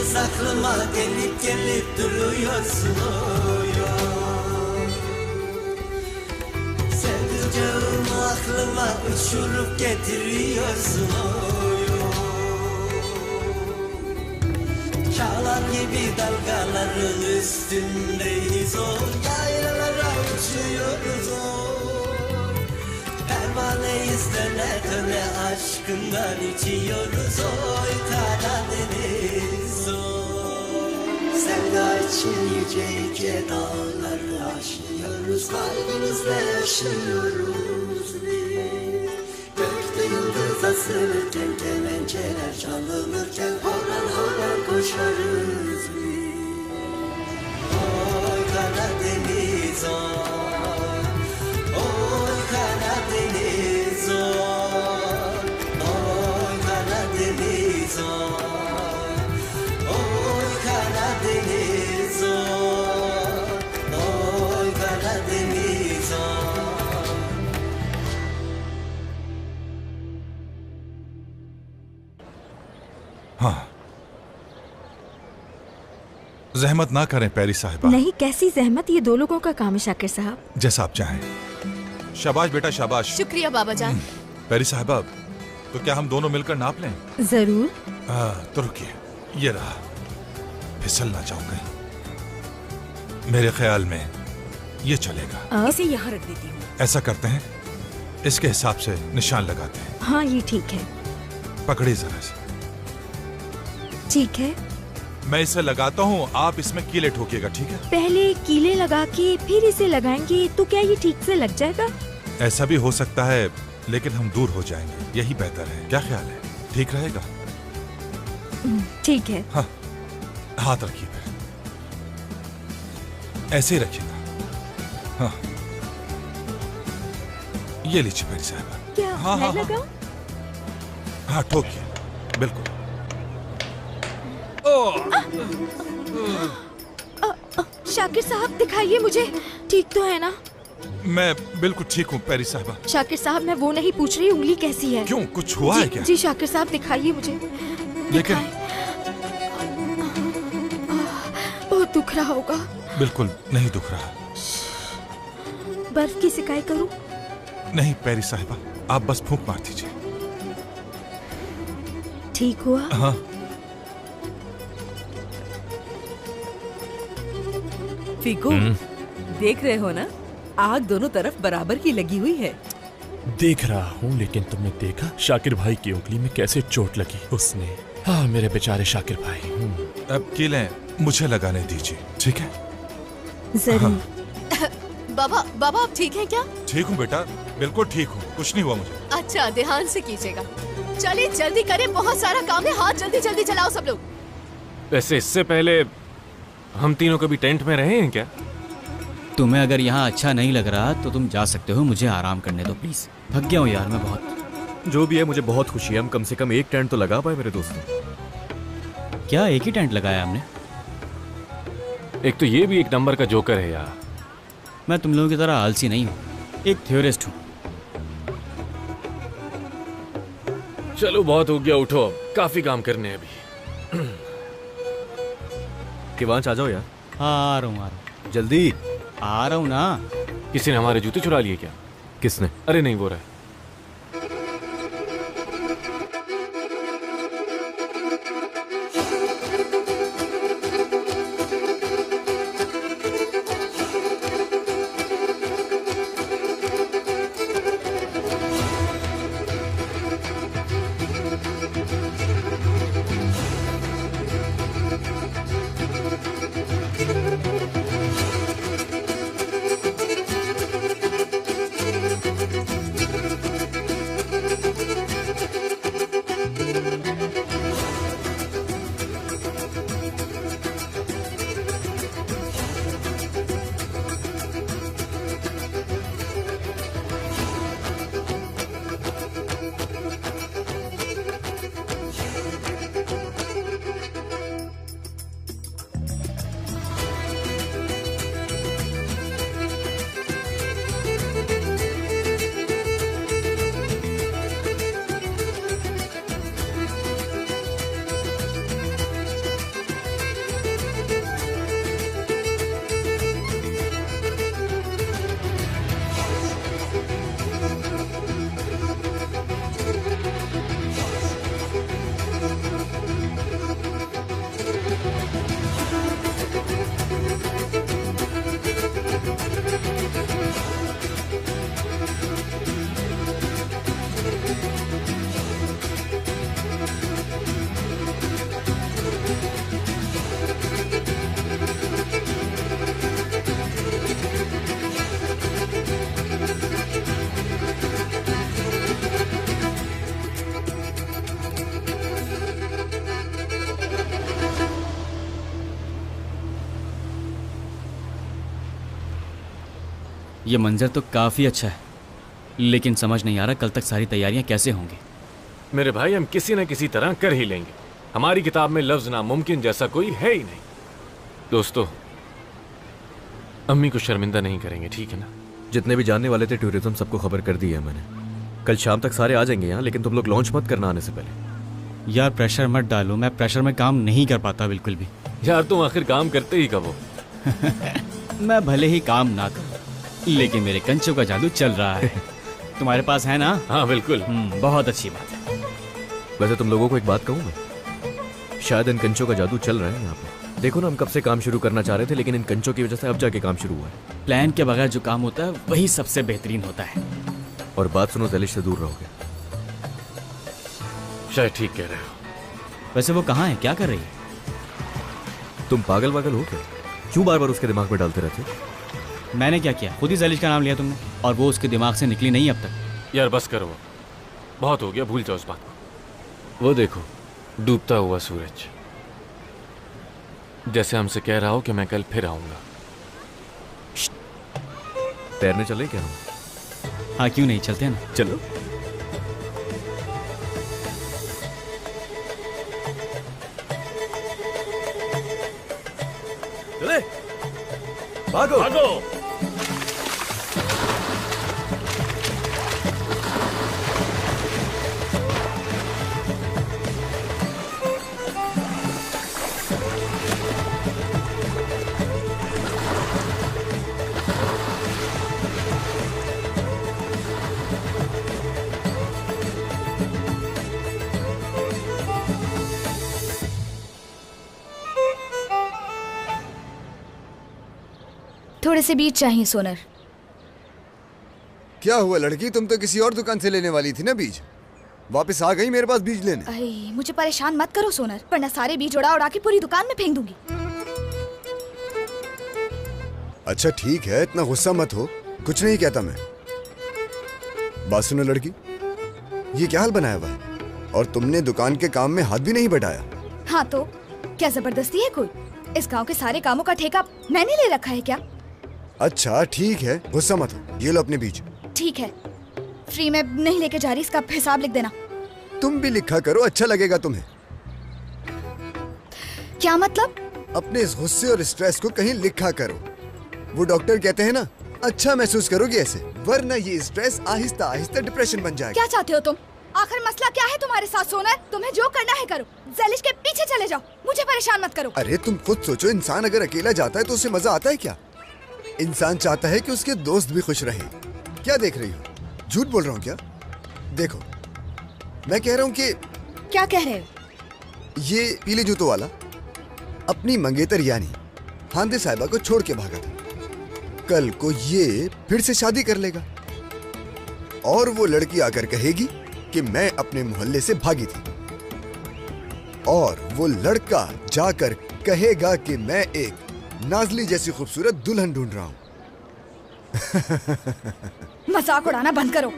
kız aklıma gelip gelip duruyorsun Sevdiceğimi aklıma uçurup getiriyorsun Çağlar gibi dalgaların üstündeyiz Yaylalara uçuyoruz Pervaneyiz döne döne aşkından içiyoruz Karadeniz Sevda için yüce yüce dağları aşıyoruz Kalbimizle yaşıyoruz biz Gökte yıldız asılırken kemençeler çalınırken Horan horan koşarız biz Oy Karadeniz Oy Karadeniz Oy Karadeniz Oy Karadeniz Oy Karadeniz हाँ, जहमत ना करें पैरी साहिबा। नहीं, कैसी जहमत, ये दो लोगों का काम है शाकिर साहब। जैसा आप चाहें। शाबाश बेटा शाबाश। शुक्रिया बाबा जान। पैरी साहिबा, तो क्या हम दोनों मिलकर नाप लें? जरूर। तो रुकिए, ये रहा। फिसल ना जाऊं कहीं। मेरे ख्याल में ये चलेगा। इसे यहाँ रख देती हूँ। ऐसा करते हैं, इसके हिसाब से निशान लगाते हैं। हाँ, ये ठीक है। पकड़िए जरा से। ठीक है, मैं इसे लगाता हूँ, आप इसमें कीले ठोकिएगा, ठीक है? पहले कीले लगा के फिर इसे लगाएंगे तो क्या ये ठीक से लग जाएगा? ऐसा भी हो सकता है, लेकिन हम दूर हो जाएंगे, यही बेहतर है। क्या ख्याल है, ठीक रहेगा? ठीक है। हाँ, हाथ रखिए फिर, ऐसे ही रखिएगा। हाँ, ये लीजिए मेरी साहबा। क्या हाँ, मैं हाँ, लगाऊं? हाँ, ठोकिए, बिल्कुल। शाकिर साहब दिखाइए मुझे, ठीक तो है ना? मैं बिल्कुल ठीक हूँ पैरी साहबा। शाकिर साहब, मैं वो नहीं पूछ रही, उंगली कैसी है? क्यों, कुछ हुआ है क्या? जी शाकिर साहब दिखाइए मुझे। लेकिन बहुत दुख रहा होगा। बिल्कुल नहीं दुख रहा। बर्फ की सिकाई करूं? नहीं पैरी साहिबा, आप बस फूंक मार दीजिए। ठीक हुआ? हाँ। फीकू, देख रहे हो ना, आग दोनों तरफ बराबर की लगी हुई है। देख रहा हूँ, लेकिन तुमने देखा शाकिर भाई की उंगली में कैसे चोट लगी उसने। हाँ, मेरे बेचारे शाकिर भाई। अब कीलें मुझे लगाने दीजिए, ठीक है? जरूर। बाबा, बाबा आप ठीक हैं क्या? ठीक हूँ बेटा, बिल्कुल ठीक हूँ, कुछ नहीं हुआ मुझे। अच्छा, ध्यान से कीजिएगा। चलिए जल्दी करें, बहुत सारा काम है। हाथ जल्दी जल्दी चलाओ सब लोग। वैसे इससे पहले हम तीनों कभी टेंट में रहे हैं क्या? तुम्हें अगर यहाँ अच्छा नहीं लग रहा तो तुम जा सकते हो, मुझे आराम करने दो प्लीज। थक गया हूँ यार मैं बहुत। जो भी है, मुझे बहुत खुशी है। हम कम से कम एक टेंट तो लगा पाए मेरे दोस्तों। क्या एक ही टेंट लगाया हमने? एक तो ये भी एक नंबर का जोकर है यार। मैं तुम लोगों की तरह आलसी नहीं हूँ, एक थ्योरिस्ट हूँ। चलो बहुत हो गया, उठो अब, काफी काम करने हैं अभी। किवांश आ जाओ यार। हाँ, आ रहा हूँ। जल्दी आ रहा हूँ ना। किसी ने हमारे जूते चुरा लिए क्या? किसने? अरे नहीं, वो रहा। ये मंजर तो काफ़ी अच्छा है, लेकिन समझ नहीं आ रहा कल तक सारी तैयारियां कैसे होंगी। मेरे भाई हम किसी न किसी तरह कर ही लेंगे। हमारी किताब में लफ्ज नामुमकिन जैसा कोई है ही नहीं। दोस्तों, अम्मी को शर्मिंदा नहीं करेंगे, ठीक है ना? जितने भी जानने वाले थे टूरिज्म सबको खबर कर दी है मैंने। कल शाम तक सारे आ जाएंगे यहाँ, लेकिन तुम लोग लॉन्च मत करना आने से पहले। यार प्रेशर मत डालो, मैं प्रेशर में काम नहीं कर पाता बिल्कुल भी। यार तुम आखिर काम करते ही कब हो? मैं भले ही काम ना करूं, लेकिन मेरे कंचों का जादू चल रहा है। तुम्हारे पास है ना? हाँ बिल्कुल। बहुत अच्छी बात है। वैसे तुम लोगों को एक बात कहूँ मैं, शायद इन कंचों का जादू चल रहा है यहाँ पे। देखो ना, हम कब से काम शुरू करना चाह रहे थे, लेकिन इन कंचों की वजह से अब जाके काम शुरू हुआ है। प्लान के बगैर जो काम होता है वही सबसे बेहतरीन होता है। और बात सुनो, ज़ैलिश से दूर रहोगे। शायद ठीक कह रहे हो। वैसे वो कहाँ है, क्या कर रही है? तुम पागल वागल हो क्या? क्यों बार बार उसके दिमाग में डालते रहते हो? मैंने क्या किया? खुद ही ज़ैलिश का नाम लिया तुमने, और वो उसके दिमाग से निकली नहीं अब तक। यार बस करो, बहुत हो गया, भूल जाओ उस बात को। वो देखो, डूबता हुआ सूरज, जैसे हमसे कह रहा हो कि मैं कल फिर आऊंगा। तैरने चले क्या हम? हाँ क्यों नहीं, चलते हैं ना। चलो। चले, भागो भागो। थोड़े से बीज चाहिए सोनर। क्या हुआ लड़की, तुम तो किसी और दुकान से लेने वाली थी ना बीज? वापस आ गई मेरे पास बीज लेने? अरे मुझे परेशान मत करो सोनर, वरना सारे बीज उड़ा उड़ा के पूरी दुकान में फेंक दूंगी। अच्छा ठीक है, इतना गुस्सा मत हो, कुछ नहीं कहता मैं। बात सुनो लड़की, ये क्या हाल बनाया हुआ है? और तुमने दुकान के काम में हाथ भी नहीं बढ़ाया। हाँ तो क्या जबरदस्ती है कोई? इस गांव के सारे कामों का ठेका मैंने ले रखा है क्या? अच्छा ठीक है, गुस्सा मत हो, ये लो अपने बीज। ठीक है, फ्री में नहीं लेके जा रही, इसका हिसाब लिख देना। तुम भी लिखा करो, अच्छा लगेगा तुम्हें। क्या मतलब? अपने इस गुस्से और स्ट्रेस को कहीं लिखा करो। वो डॉक्टर कहते हैं ना, अच्छा महसूस करोगे ऐसे, वरना ये स्ट्रेस आहिस्ता आहिस्ता डिप्रेशन बन जाएगा। क्या चाहते हो तुम? आखिर मसला क्या है तुम्हारे साथ सोनर? तुम्हें जो करना है करो, ज़ैलिश के पीछे चले जाओ, मुझे परेशान मत करो। अरे तुम खुद सोचो, इंसान अगर अकेला जाता है तो उसे मजा आता है क्या? इंसान चाहता है कि उसके दोस्त भी खुश रहें। क्या देख रही हो? झूठ बोल रहा हूँ क्या? देखो, मैं कह रहा हूँ कि। क्या कह रहे हो? ये पीले जूतों वाला अपनी मंगेतर यानी हांदे साहिबा को छोड़ के भागा था। कल को ये फिर से शादी कर लेगा और वो लड़की आकर कहेगी कि मैं अपने मोहल्ले से भागी थी, और वो लड़का जाकर कहेगा कि मैं एक नाजली जैसी खूबसूरत दुल्हन ढूंढ रहा हूं। मजाक उड़ाना बंद करो।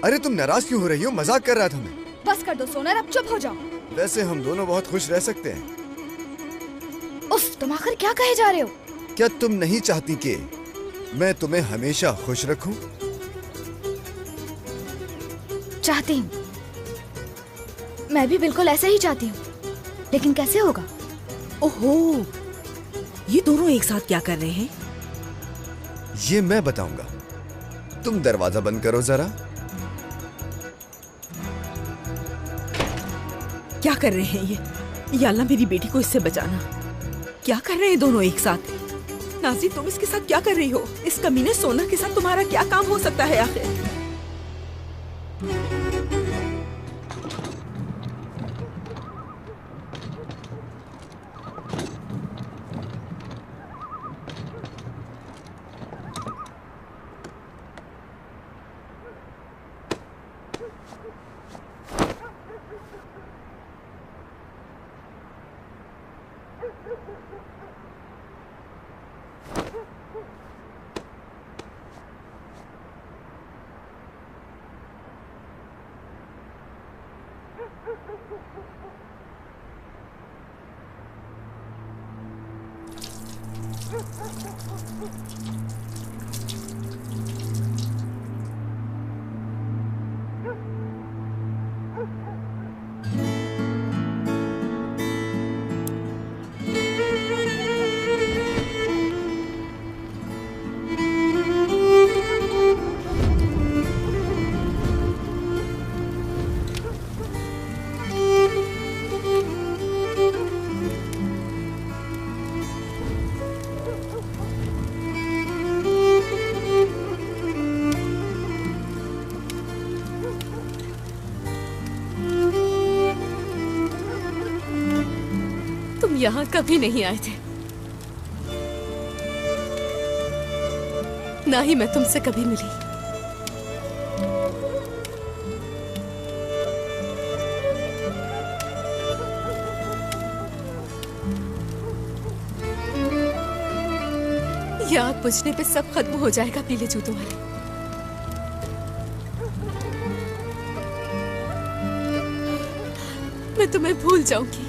अरे तुम नाराज क्यों हो रही हो? मजाक कर रहा था मैं। बस कर दो सोनर, अब चुप हो जाओ। वैसे हम दोनों बहुत खुश रह सकते हैं। उफ, तुम आखिर क्या कहे जा रहे हो? क्या तुम नहीं चाहती कि मैं तुम्हें हमेशा खुश रखूं? चाहती हूँ, मैं भी बिल्कुल ऐसे ही चाहती हूँ, लेकिन कैसे होगा? ओहो, ये दोनों एक साथ क्या कर रहे हैं? ये मैं बताऊंगा, तुम दरवाजा बंद करो जरा। क्या कर रहे हैं ये? या अल्लाह मेरी बेटी को इससे बचाना। क्या कर रहे हैं दोनों एक साथ? नाज़ी, तुम इसके साथ क्या कर रही हो? इस कमीने सोनर के साथ तुम्हारा क्या काम हो सकता है आखिर? हम यहाँ कभी नहीं आए थे, ना ही मैं तुमसे कभी मिली। ये आग बुझने पे सब खत्म हो जाएगा पीले जूतों वाले। मैं तुम्हें भूल जाऊंगी।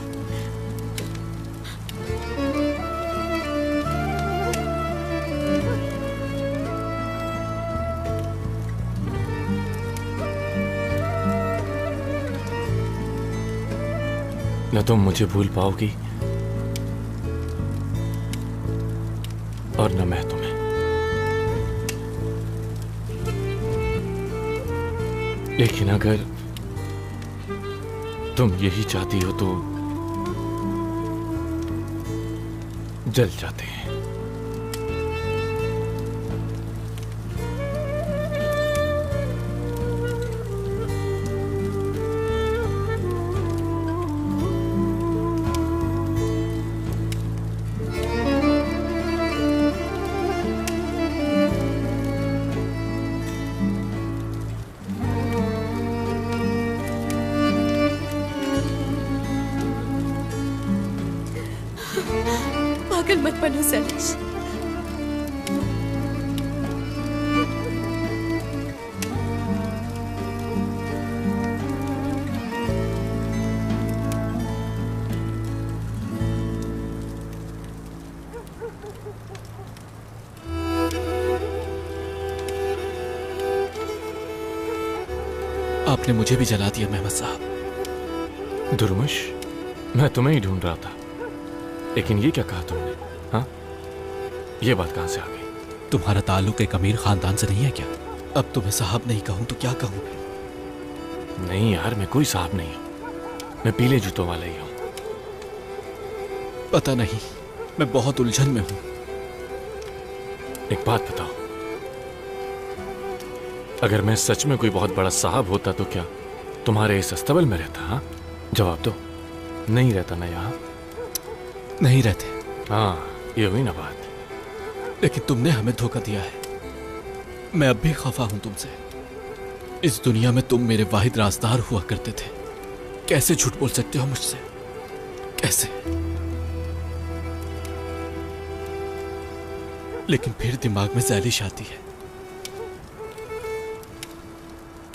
न तुम मुझे भूल पाओगी और न मैं तुम्हें। लेकिन अगर तुम यही चाहती हो तो जल जाते हैं। पागल मत बनो सैलेश। आपने मुझे भी जला दिया मेहमद साहब। दुर्मुश, मैं तुम्हें ही ढूंढ रहा था, लेकिन ये क्या कहा तुमने? हाँ, ये बात कहां से आ गई? तुम्हारा ताल्लुक एक अमीर खानदान से नहीं है क्या? अब तुम्हें साहब नहीं कहूं तो क्या कहूं? नहीं यार, मैं कोई साहब नहीं हूं, मैं पीले जूतों वाला ही हूं। पता नहीं, मैं बहुत उलझन में हूं। एक बात बताओ, अगर मैं सच में कोई बहुत बड़ा साहब होता तो क्या तुम्हारे इस अस्तबल में रहता? हाँ, जवाब दो। नहीं रहता ना यहाँ? नहीं रहते। हाँ, ये हुई ना बात। लेकिन तुमने हमें धोखा दिया है। मैं अब भी खफा हूं तुमसे। इस दुनिया में तुम मेरे वाहिद राजदार हुआ करते थे। कैसे झूठ बोल सकते हो मुझसे? कैसे? लेकिन फिर दिमाग में ज़ैलिश आती है।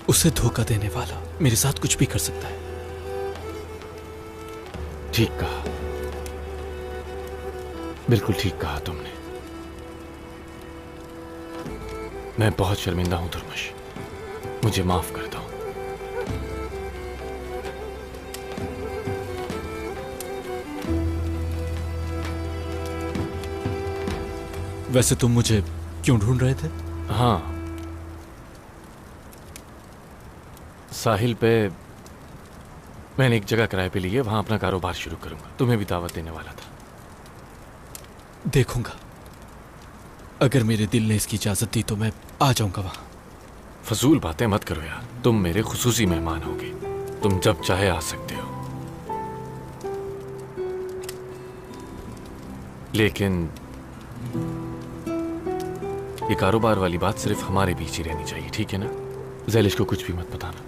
उसे धोखा देने वाला मेरे साथ कुछ भी कर सकता है। ठीक कहा, बिल्कुल ठीक कहा तुमने। मैं बहुत शर्मिंदा हूं दुर्मुश, मुझे माफ कर दो। वैसे तुम मुझे क्यों ढूंढ रहे थे? हाँ, साहिल पे मैंने एक जगह किराए पे ली है, वहां अपना कारोबार शुरू करूंगा। तुम्हें भी दावत देने वाला था। देखूंगा, अगर मेरे दिल ने इसकी इजाजत दी तो मैं आ जाऊंगा वहां। फजूल बातें मत करो यार, तुम मेरे खुसूसी मेहमान होगे, तुम जब चाहे आ सकते हो। लेकिन ये कारोबार वाली बात सिर्फ हमारे बीच ही रहनी चाहिए, ठीक है ना? ज़ैलिश को कुछ भी मत बताना।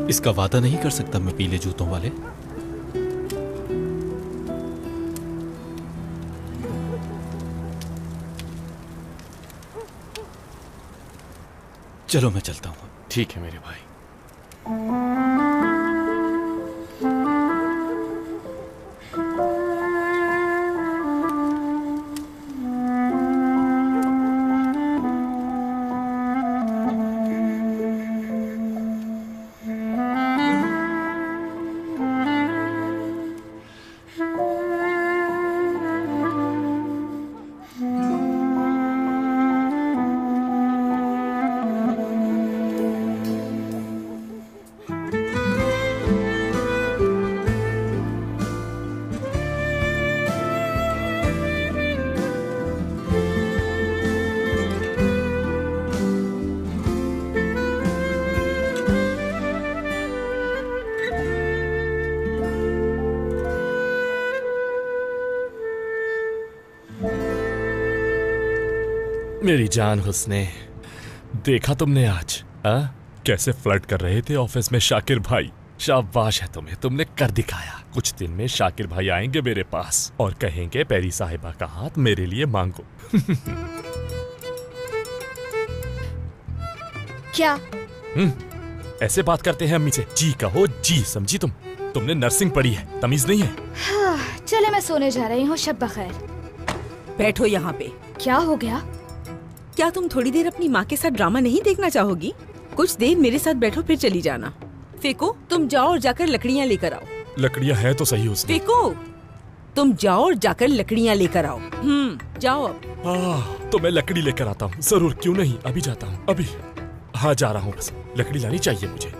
इसका वादा नहीं कर सकता मैं पीले जूतों वाले। चलो मैं चलता हूं। ठीक है मेरे भाई। मेरी जान हुस्ने, देखा तुमने आज कैसे फ्लर्ट कर रहे थे ऑफिस में शाकिर भाई। शाबाश है तुम्हें, तुमने कर दिखाया। कुछ दिन में शाकिर भाई आएंगे मेरे पास और कहेंगे पेरी साहिबा का हाथ मेरे लिए मांगो। क्या? ऐसे बात करते हैं अम्मी से? जी कहो जी, समझी तुम? तुमने नर्सिंग पढ़ी है, तमीज नहीं है? चले मैं सोने जा रही हूँ, शब बखैर। बैठो यहाँ पे। क्या हो गया? क्या तुम थोड़ी देर अपनी माँ के साथ ड्रामा नहीं देखना चाहोगी? कुछ देर मेरे साथ बैठो फिर चली जाना। फेको, तुम जाओ और जाकर लकड़ियाँ लेकर आओ। लकड़ियाँ है तो सही उसमें। फेको, तुम जाओ और जाकर लकड़ियाँ लेकर आओ। जाओ अब। तो मैं लकड़ी लेकर आता हूँ, जरूर, क्यों नहीं, अभी जाता हूँ, अभी। हाँ जा रहा हूँ, बस लकड़ी लानी चाहिए मुझे,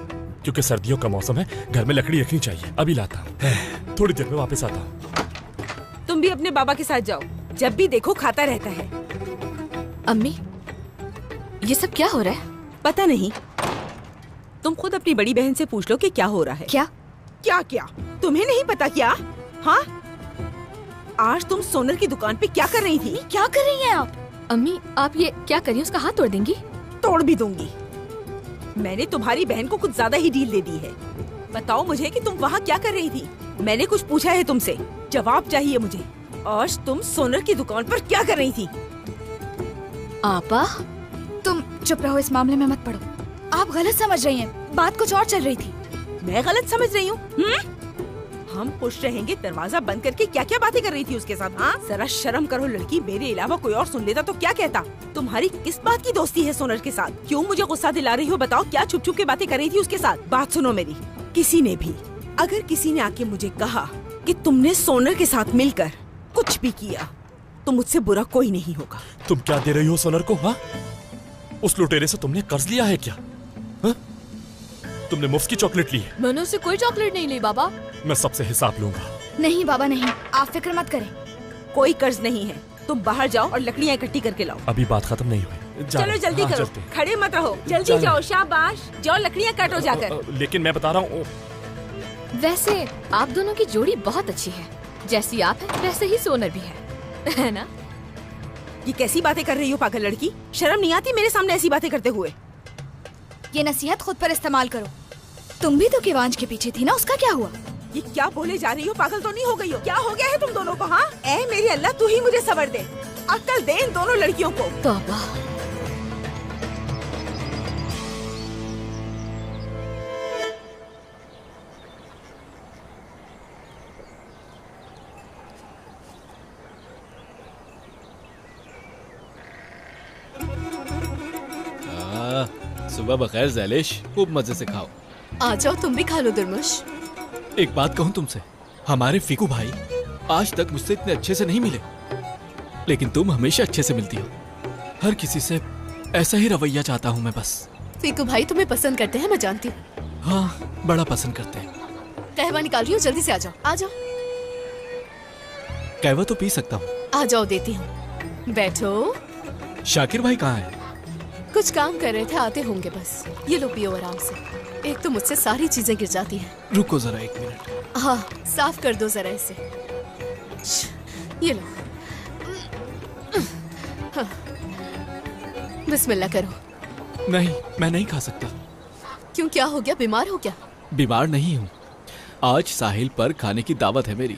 क्योंकि सर्दियों का मौसम है, घर में लकड़ी रखनी चाहिए। अभी लाता हूँ, थोड़ी देर में वापस आता हूँ। तुम भी अपने बाबा के साथ जाओ, जब भी देखो खाता रहता है। अम्मी, ये सब क्या हो रहा है? पता नहीं, तुम खुद अपनी बड़ी बहन से पूछ लो कि क्या हो रहा है। क्या क्या क्या तुम्हें नहीं पता क्या? हाँ, आज तुम सोनर की दुकान पे क्या कर रही थी? क्या कर रही हैं आप? अम्मी, आप ये क्या कर रही हैं? उसका हाथ तोड़ देंगी? तोड़ भी दूंगी। मैंने तुम्हारी बहन को कुछ ज्यादा ही डील दे दी है। बताओ मुझे कि तुम वहाँ क्या कर रही थी? मैंने कुछ पूछा है तुमसे, जवाब चाहिए मुझे। आज तुम सोनर की दुकान पर क्या कर रही थी? आपा, तुम चुप रहो, इस मामले में मत पड़ो। आप गलत समझ रही हैं, बात कुछ और चल रही थी। मैं गलत समझ रही हूँ? हम पुश रहेंगे, दरवाजा बंद करके क्या क्या बातें कर रही थी उसके साथ? हाँ, जरा शर्म करो लड़की, मेरे अलावा कोई और सुन लेता तो क्या कहता? तुम्हारी किस बात की दोस्ती है सोनर के साथ? क्यों मुझे गुस्सा दिला रही हो? बताओ, क्या छुप छुप के बातें कर रही थी उसके साथ? बात सुनो मेरी, किसी ने भी, अगर किसी ने आके मुझे कहा कि तुमने सोनर के साथ मिलकर कुछ भी किया, तो मुझसे बुरा कोई नहीं होगा। तुम क्या दे रही हो सोनर को? हाँ, उस लुटेरे से तुमने कर्ज लिया है क्या? हा? तुमने मुफ्त की चॉकलेट ली है? मैंने उससे कोई चॉकलेट नहीं ली बाबा। मैं सबसे हिसाब लूंगा। नहीं बाबा नहीं, आप फिक्र मत करें। कोई कर्ज नहीं है, तुम बाहर जाओ और लकड़ियाँ इकट्ठी करके लाओ। अभी बात खत्म नहीं हुई। चलो जल्दी करो, खड़े मत रहो, जल्दी जाओ। शाबाश, जाओ लकड़ियाँ काटो जाकर। लेकिन मैं बता रहा हूँ, वैसे आप दोनों की जोड़ी बहुत अच्छी है, जैसी आप है वैसे ही सोनर भी है ना? ये कैसी बातें कर रही हो पागल लड़की? शर्म नहीं आती मेरे सामने ऐसी बातें करते हुए? ये नसीहत खुद पर इस्तेमाल करो। तुम भी तो किवांज के पीछे थी ना, उसका क्या हुआ? ये क्या बोले जा रही हो? पागल तो नहीं हो गई हो? क्या हो गया है तुम दोनों को? हाँ, ऐ मेरे अल्लाह, तू ही मुझे सबर दे, अक्ल दे इन दोनों लड़कियों को। तौबा। सुबह बखैर ज़ैलिश, खूब मजे से खाओ। आ जाओ, तुम भी खा लो दुर्मुश। एक बात कहूँ तुमसे, हमारे फीकू भाई आज तक मुझसे इतने अच्छे से नहीं मिले, लेकिन तुम हमेशा अच्छे से मिलती हो। हर किसी से ऐसा ही रवैया चाहता हूँ मैं बस। फीकू भाई तुम्हें पसंद करते हैं, मैं जानती हूँ। हाँ, बड़ा पसंद करते हैं। कहवा निकाल रही हो, जल्दी से आ जाओ। आ जाओ। कहवा तो पी सकता हूँ। आ जाओ, देती हूँ, बैठो। शाकिर भाई कहाँ है? कुछ काम कर रहे थे, आते होंगे बस। ये लो, पियो आराम से। एक तो मुझसे सारी चीजें गिर जाती हैं। रुको जरा 1 मिनट। हाँ, साफ कर दो जरा इसे। ये लो। हाँ। बिस्मिल्लाह करो। नहीं, मैं नहीं खा सकता। क्यों, क्या हो गया? बीमार हो क्या? बीमार नहीं हूँ। आज साहिल पर खाने की दावत है मेरी।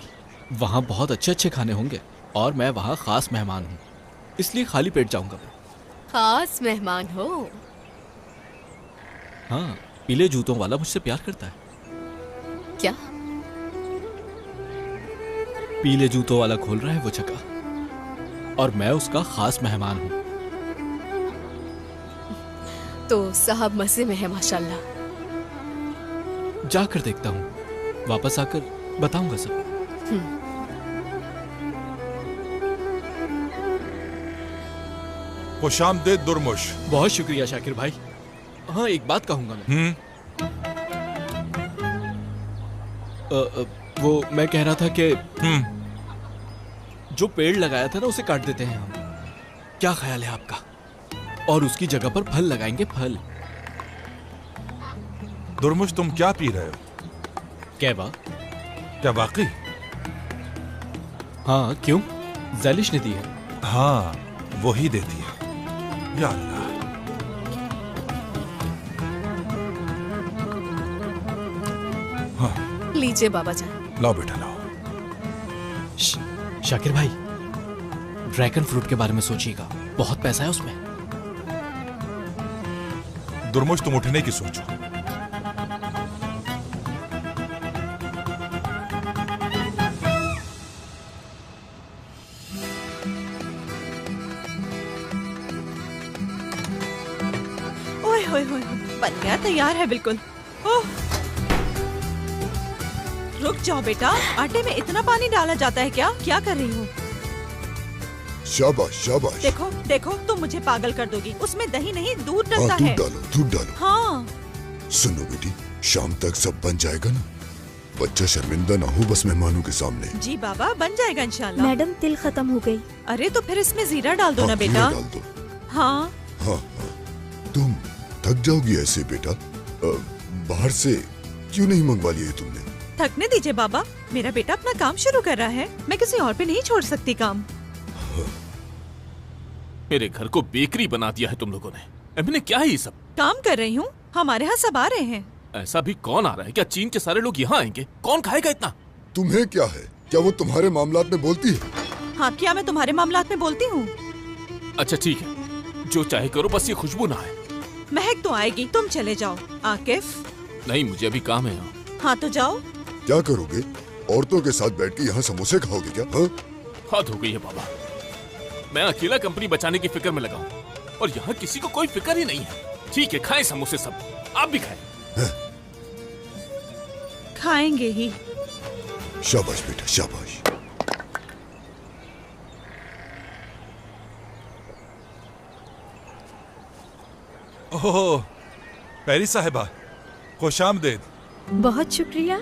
वहाँ बहुत अच्छे अच्छे खाने होंगे और मैं वहाँ खास मेहमान हूँ, इसलिए खाली पेट जाऊंगा। खास मेहमान हो? हाँ, पीले जूतों वाला मुझसे प्यार करता है। क्या? पीले जूतों वाला खोल रहा है वो जगह, और मैं उसका खास मेहमान हूँ। तो साहब मजे में है माशाल्लाह। जाकर देखता हूँ, वापस आकर बताऊंगा सब। खुशामदीद दुर्मुश। बहुत शुक्रिया शाकिर भाई। हाँ, एक बात कहूंगा मैं। वो मैं कह रहा था कि जो पेड़ लगाया था ना, उसे काट देते हैं हम। क्या ख्याल है आपका? और उसकी जगह पर फल लगाएंगे, फल। दुर्मुश, तुम क्या पी रहे हो? कहवा। क्या वाकई? हाँ, क्यों? ज़ैलिश ने दी है। हाँ, वो ही देती है। या अल्लाह। लीजिए बाबा जान। लाओ बेटा लाओ। शाकिर भाई, ड्रैगन फ्रूट के बारे में सोचिएगा, बहुत पैसा है उसमें। दुर्मुश तुम उठने की सोचो। ओए होए होए, बन गया, तैयार है बिल्कुल। ओह, रुक जाओ बेटा, आटे में इतना पानी डाला जाता है क्या? क्या कर रही हो? शाबाश शाबाश। देखो देखो, तुम मुझे पागल कर दोगी। उसमें दही नहीं, दूध हाँ, डलता है। दूध डालो। हाँ। सुनो बेटी, शाम तक सब बन जाएगा ना? बच्चा शर्मिंदा ना हो बस मेहमानों के सामने। जी बाबा, बन जाएगा इंशाल्लाह। मैडम तिल खत्म हो गई। अरे तो फिर इसमें जीरा डाल दो ना बेटा। डाल दो। हाँ हाँ हाँ, तुम थक जाओगी ऐसे बेटा। बाहर से क्यों नहीं मंगवा लिया तुमने? थकने दीजिए बाबा, मेरा बेटा अपना काम शुरू कर रहा है, मैं किसी और पे नहीं छोड़ सकती काम। मेरे घर को बेकरी बना दिया है तुम लोगों ने। अभी क्या है ये सब? काम कर रही हूँ, हमारे यहाँ सब आ रहे हैं। ऐसा भी कौन आ रहा है? क्या चीन के सारे लोग यहाँ आएंगे? कौन खाएगा इतना? तुम्हें क्या है? क्या वो तुम्हारे मामलात में बोलती है? हाँ, क्या मैं तुम्हारे मामलात में बोलती हूँ? अच्छा ठीक है, जो चाहे करो, बस ये खुशबू ना आए। महक तो आएगी, तुम चले जाओ। आकिफ। नहीं, मुझे अभी काम है। हाँ तो जाओ। क्या करोगे? औरतों के साथ बैठ के यहाँ समोसे खाओगे क्या? हाँ? हद हो गई है बाबा, मैं अकेला कंपनी बचाने की फिक्र में लगा हूँ और यहाँ किसी को कोई फिक्र ही नहीं है। ठीक है, खाएं समोसे सब, आप भी खाएं। खाएंगे ही। शाबाश बेटा शाबाश। ओह पैरी साहिबा, खुशामदीद। बहुत शुक्रिया।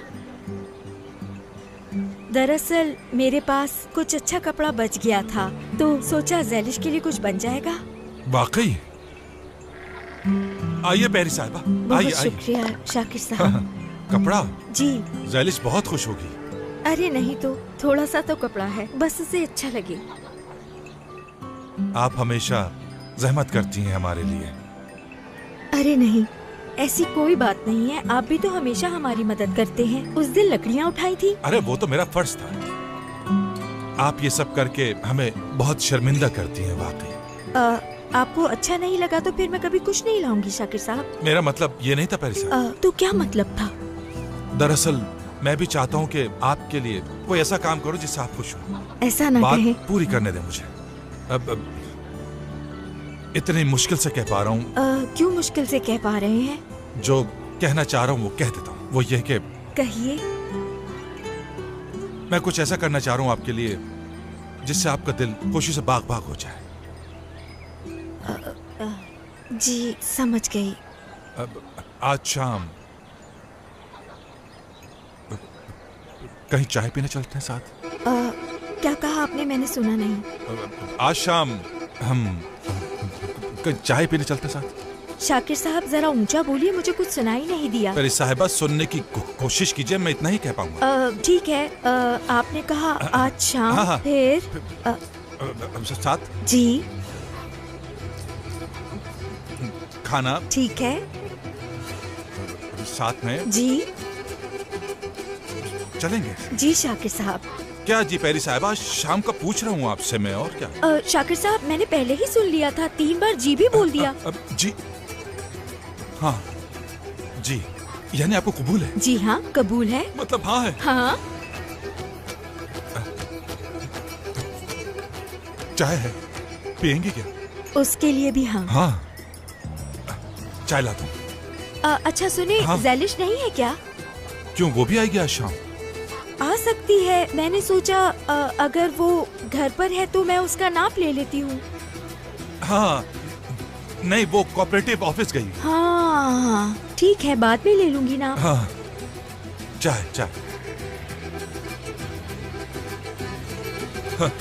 दरअसल मेरे पास कुछ अच्छा कपड़ा बच गया था, तो सोचा ज़ैलिश के लिए कुछ बन जाएगा। वाकई? आइए पैरी साहिबा, बहुत आइए आइए। शुक्रिया शाकिर साहब। कपड़ा? जी। ज़ैलिश बहुत खुश होगी। अरे नहीं तो, थोड़ा सा तो कपड़ा है, बस उसे अच्छा लगे। आप हमेशा जहमत करती हैं हमारे लिए। अरे नहीं, ऐसी कोई बात नहीं है, आप भी तो हमेशा हमारी मदद करते हैं। उस दिन लकड़ियाँ उठाई थी। अरे वो तो मेरा फर्ज था। आप ये सब करके हमें बहुत शर्मिंदा करती हैं वाकई। आपको अच्छा नहीं लगा तो फिर मैं कभी कुछ नहीं लाऊंगी शाकिर साहब। मेरा मतलब ये नहीं था पैरी साहब। तो क्या मतलब था? दरअसल मैं भी चाहता हूँ कि आपके लिए कोई ऐसा काम करो जिससे आप खुश हो। ऐसा ना कहें। बात पूरी करने दें मुझे। अब इतनी मुश्किल से कह पा रहा हूँ। क्यों मुश्किल से कह पा रहे हैं? जो कहना चाह रहा हूँ वो कह देता हूँ। वो ये कि कहिए। मैं कुछ ऐसा करना चाह रहा हूँ आपके लिए जिससे आपका दिल खुशी से बाग बाग हो जाए। जी समझ गई। आज शाम कहीं चाय पीने चलते हैं साथ। क्या कहा आपने? मैंने सुना नहीं। आज शाम हम कहीं चाय पीने चलते हैं साथ। शाकिर साहब जरा ऊंचा बोलिए, मुझे कुछ सुनाई नहीं दिया। मेरी साहिबा सुनने की कोशिश कीजिए, मैं इतना ही कह पाऊंगा। ठीक है, आपने कहा आज शाम। हाँ, हाँ। फिर साथ। जी। खाना। ठीक है। साथ में। जी। चलेंगे। जी शाकिर साहब। क्या जी पैरी साहिबा, शाम का पूछ रहा हूँ आपसे मैं, और क्या? शाकिर साहब मैंने पहले ही सुन लिया था, 3 बार जी भी बोल दिया। जी हाँ जी, यानी आपको कबूल है? जी हाँ कबूल है। मतलब हाँ है? हाँ। चाय है, पियेंगे क्या? उसके लिए भी हाँ। हाँ चाय ला दूं। अच्छा सुने, हाँ? ज़ैलिश नहीं है क्या? क्यों, वो भी आएगी आज शाम? आ सकती है, मैंने सोचा अगर वो घर पर है तो मैं उसका नाप ले लेती हूँ। हाँ नहीं, वो कोऑपरेटिव ऑफिस गई। हाँ ठीक है, बाद में ले लूंगी ना। हाँ चाय चाय। हाँ।